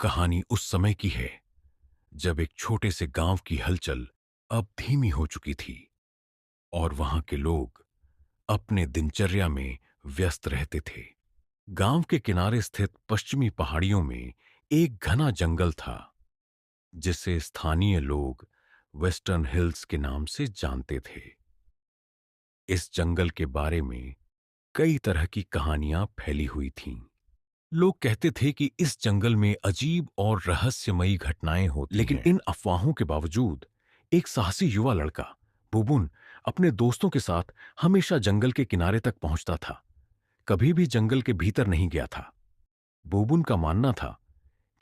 कहानी उस समय की है जब एक छोटे से गांव की हलचल अब धीमी हो चुकी थी और वहां के लोग अपने दिनचर्या में व्यस्त रहते थे। गांव के किनारे स्थित पश्चिमी पहाड़ियों में एक घना जंगल था जिसे स्थानीय लोग वेस्टर्न हिल्स के नाम से जानते थे। इस जंगल के बारे में कई तरह की कहानियां फैली हुई थीं। लोग कहते थे कि इस जंगल में अजीब और रहस्यमयी घटनाएं होती हैं। लेकिन इन अफवाहों के बावजूद एक साहसी युवा लड़का बुबुन अपने दोस्तों के साथ हमेशा जंगल के किनारे तक पहुंचता था। कभी भी जंगल के भीतर नहीं गया था। बुबुन का मानना था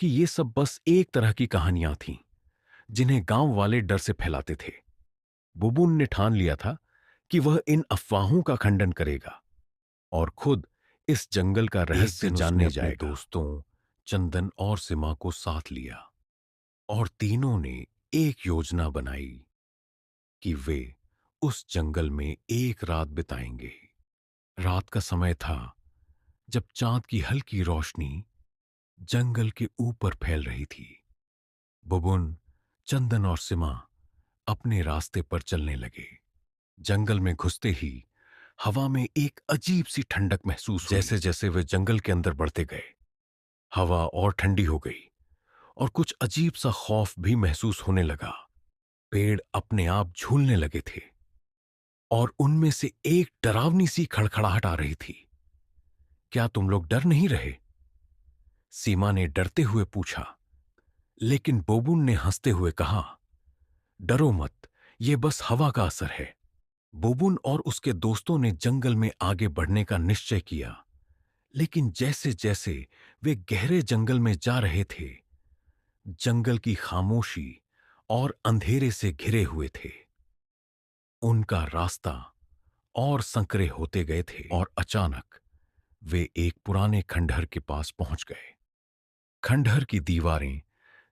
कि ये सब बस एक तरह की कहानियां थीं जिन्हें गांव वाले डर से फैलाते थे। बुबुन ने ठान लिया था कि वह इन अफवाहों का खंडन करेगा और खुद इस जंगल का रहस्य जानने जाएगा। दोस्तों चंदन और सिमा को साथ लिया और तीनों ने एक योजना बनाई कि वे उस जंगल में एक रात बिताएंगे। रात का समय था जब चांद की हल्की रोशनी जंगल के ऊपर फैल रही थी। बुबुन, चंदन और सिमा अपने रास्ते पर चलने लगे। जंगल में घुसते ही हवा में एक अजीब सी ठंडक महसूस हुई। जैसे जैसे वे जंगल के अंदर बढ़ते गए हवा और ठंडी हो गई और कुछ अजीब सा खौफ भी महसूस होने लगा। पेड़ अपने आप झूलने लगे थे और उनमें से एक डरावनी सी खड़खड़ाहट आ रही थी। क्या तुम लोग डर नहीं रहे? सीमा ने डरते हुए पूछा। लेकिन बोबुन ने हंसते हुए कहा, डरो मत, यह बस हवा का असर है। बोबुन और उसके दोस्तों ने जंगल में आगे बढ़ने का निश्चय किया। लेकिन जैसे जैसे वे गहरे जंगल में जा रहे थे जंगल की खामोशी और अंधेरे से घिरे हुए थे। उनका रास्ता और संकरे होते गए थे और अचानक वे एक पुराने खंडहर के पास पहुंच गए। खंडहर की दीवारें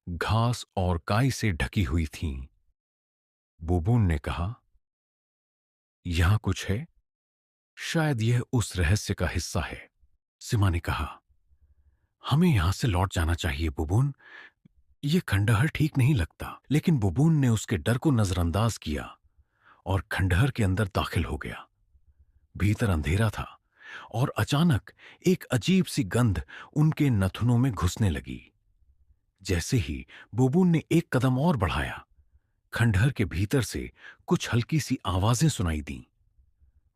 घास और काई से ढकी हुई थीं। बुबुन ने कहा, यहां कुछ है, शायद यह उस रहस्य का हिस्सा है। सिमा ने कहा, हमें यहां से लौट जाना चाहिए बुबुन, यह खंडहर ठीक नहीं लगता। लेकिन बुबुन ने उसके डर को नजरअंदाज किया और खंडहर के अंदर दाखिल हो गया। भीतर अंधेरा था और अचानक एक अजीब सी गंध उनके नथुनों में घुसने लगी। जैसे ही बुबुन ने एक कदम और बढ़ाया खंडहर के भीतर से कुछ हल्की सी आवाजें सुनाई दीं।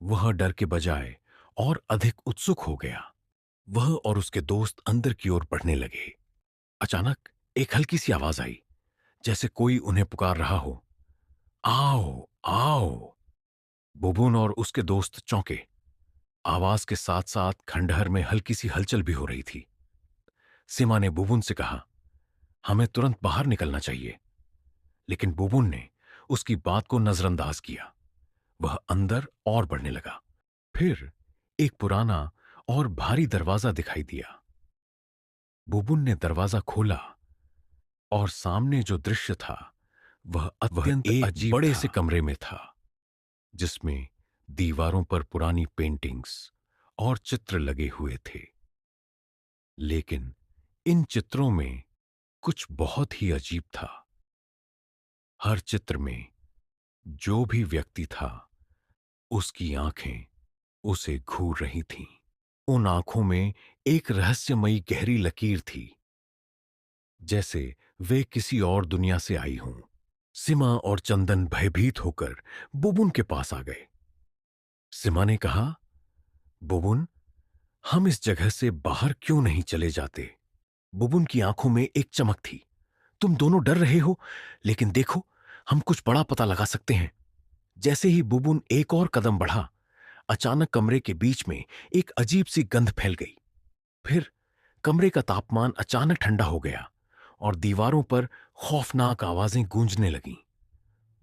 वह डर के बजाय और अधिक उत्सुक हो गया। वह और उसके दोस्त अंदर की ओर बढ़ने लगे। अचानक एक हल्की सी आवाज आई, जैसे कोई उन्हें पुकार रहा हो, आओ आओ। बुबुन और उसके दोस्त चौंके। आवाज के साथ साथ खंडहर में हल्की सी हलचल भी हो रही थी। सीमा ने बुबुन से कहा, हमें तुरंत बाहर निकलना चाहिए। लेकिन बुबुन ने उसकी बात को नजरअंदाज किया। वह अंदर और बढ़ने लगा। फिर एक पुराना और भारी दरवाजा दिखाई दिया। बुबुन ने दरवाजा खोला और सामने जो दृश्य था वह अत्यंत एक बड़े से कमरे में था जिसमें दीवारों पर पुरानी पेंटिंग्स और चित्र लगे हुए थे। लेकिन इन चित्रों में कुछ बहुत ही अजीब था। हर चित्र में जो भी व्यक्ति था उसकी आंखें उसे घूर रही थीं। उन आंखों में एक रहस्यमयी गहरी लकीर थी, जैसे वे किसी और दुनिया से आई हों। सिमा और चंदन भयभीत होकर बुबुन के पास आ गए। सिमा ने कहा, बुबुन, हम इस जगह से बाहर क्यों नहीं चले जाते? बुबुन की आंखों में एक चमक थी। तुम दोनों डर रहे हो, लेकिन देखो, हम कुछ बड़ा पता लगा सकते हैं। जैसे ही बुबुन एक और कदम बढ़ा, अचानक कमरे के बीच में एक अजीब सी गंध फैल गई। फिर कमरे का तापमान अचानक ठंडा हो गया और दीवारों पर खौफनाक आवाजें गूंजने लगीं।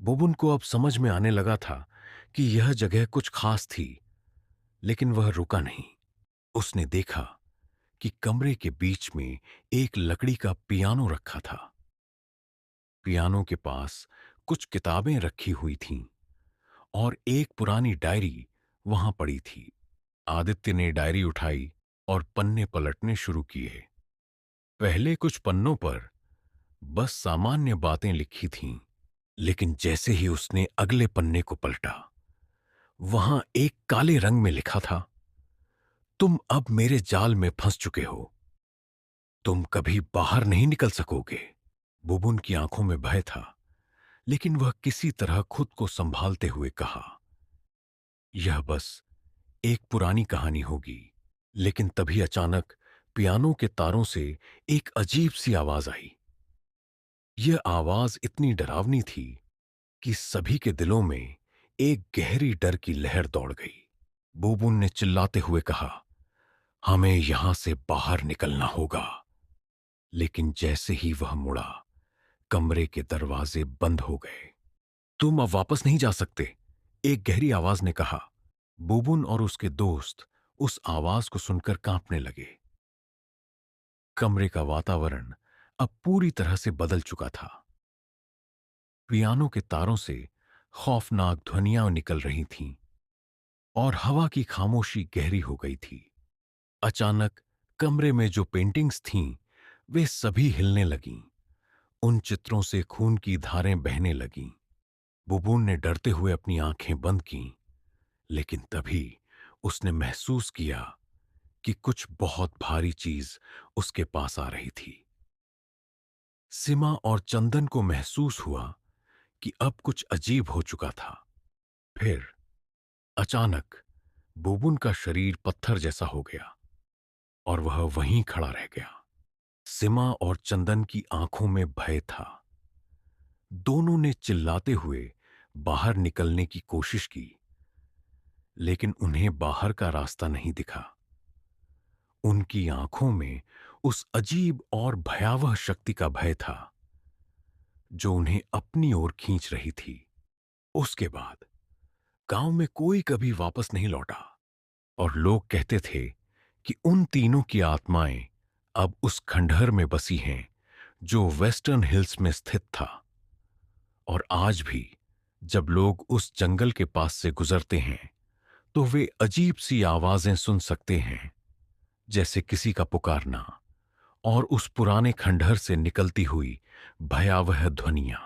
बुबुन को अब समझ में आने लगा था कि यह जगह कुछ खास थी, लेकिन वह रुका नहीं। उसने देखा कि कमरे के बीच में एक लकड़ी का पियानो रखा था। पियानो के पास कुछ किताबें रखी हुई थीं और एक पुरानी डायरी वहां पड़ी थी। आदित्य ने डायरी उठाई और पन्ने पलटने शुरू किए। पहले कुछ पन्नों पर बस सामान्य बातें लिखी थीं, लेकिन जैसे ही उसने अगले पन्ने को पलटा, वहां एक काले रंग में लिखा था, तुम अब मेरे जाल में फंस चुके हो। तुम कभी बाहर नहीं निकल सकोगे। बुबुन की आंखों में भय था, लेकिन वह किसी तरह खुद को संभालते हुए कहा, यह बस एक पुरानी कहानी होगी। लेकिन तभी अचानक पियानो के तारों से एक अजीब सी आवाज आई। यह आवाज इतनी डरावनी थी कि सभी के दिलों में एक गहरी डर की लहर दौड़ गई। बुबुन ने चिल्लाते हुए कहा, हमें यहां से बाहर निकलना होगा। लेकिन जैसे ही वह मुड़ा, कमरे के दरवाजे बंद हो गए। तुम अब वापस नहीं जा सकते, एक गहरी आवाज ने कहा। बुबुन और उसके दोस्त उस आवाज को सुनकर कांपने लगे। कमरे का वातावरण अब पूरी तरह से बदल चुका था। पियानो के तारों से खौफनाक ध्वनियां निकल रही थीं और हवा की खामोशी गहरी हो गई थी। अचानक कमरे में जो पेंटिंग्स थीं, वे सभी हिलने लगीं। उन चित्रों से खून की धारें बहने लगीं। बुबुन ने डरते हुए अपनी आंखें बंद कीं, लेकिन तभी उसने महसूस किया कि कुछ बहुत भारी चीज उसके पास आ रही थी। सिमा और चंदन को महसूस हुआ कि अब कुछ अजीब हो चुका था। फिर अचानक बुबुन का शरीर पत्थर जैसा हो गया और वह वहीं खड़ा रह गया। सिमा और चंदन की आंखों में भय था। दोनों ने चिल्लाते हुए बाहर निकलने की कोशिश की, लेकिन उन्हें बाहर का रास्ता नहीं दिखा। उनकी आंखों में उस अजीब और भयावह शक्ति का भय था जो उन्हें अपनी ओर खींच रही थी। उसके बाद गांव में कोई कभी वापस नहीं लौटा और लोग कहते थे कि उन तीनों की आत्माएं अब उस खंडहर में बसी हैं जो वेस्टर्न हिल्स में स्थित था। और आज भी जब लोग उस जंगल के पास से गुजरते हैं तो वे अजीब सी आवाजें सुन सकते हैं, जैसे किसी का पुकारना और उस पुराने खंडहर से निकलती हुई भयावह ध्वनियां।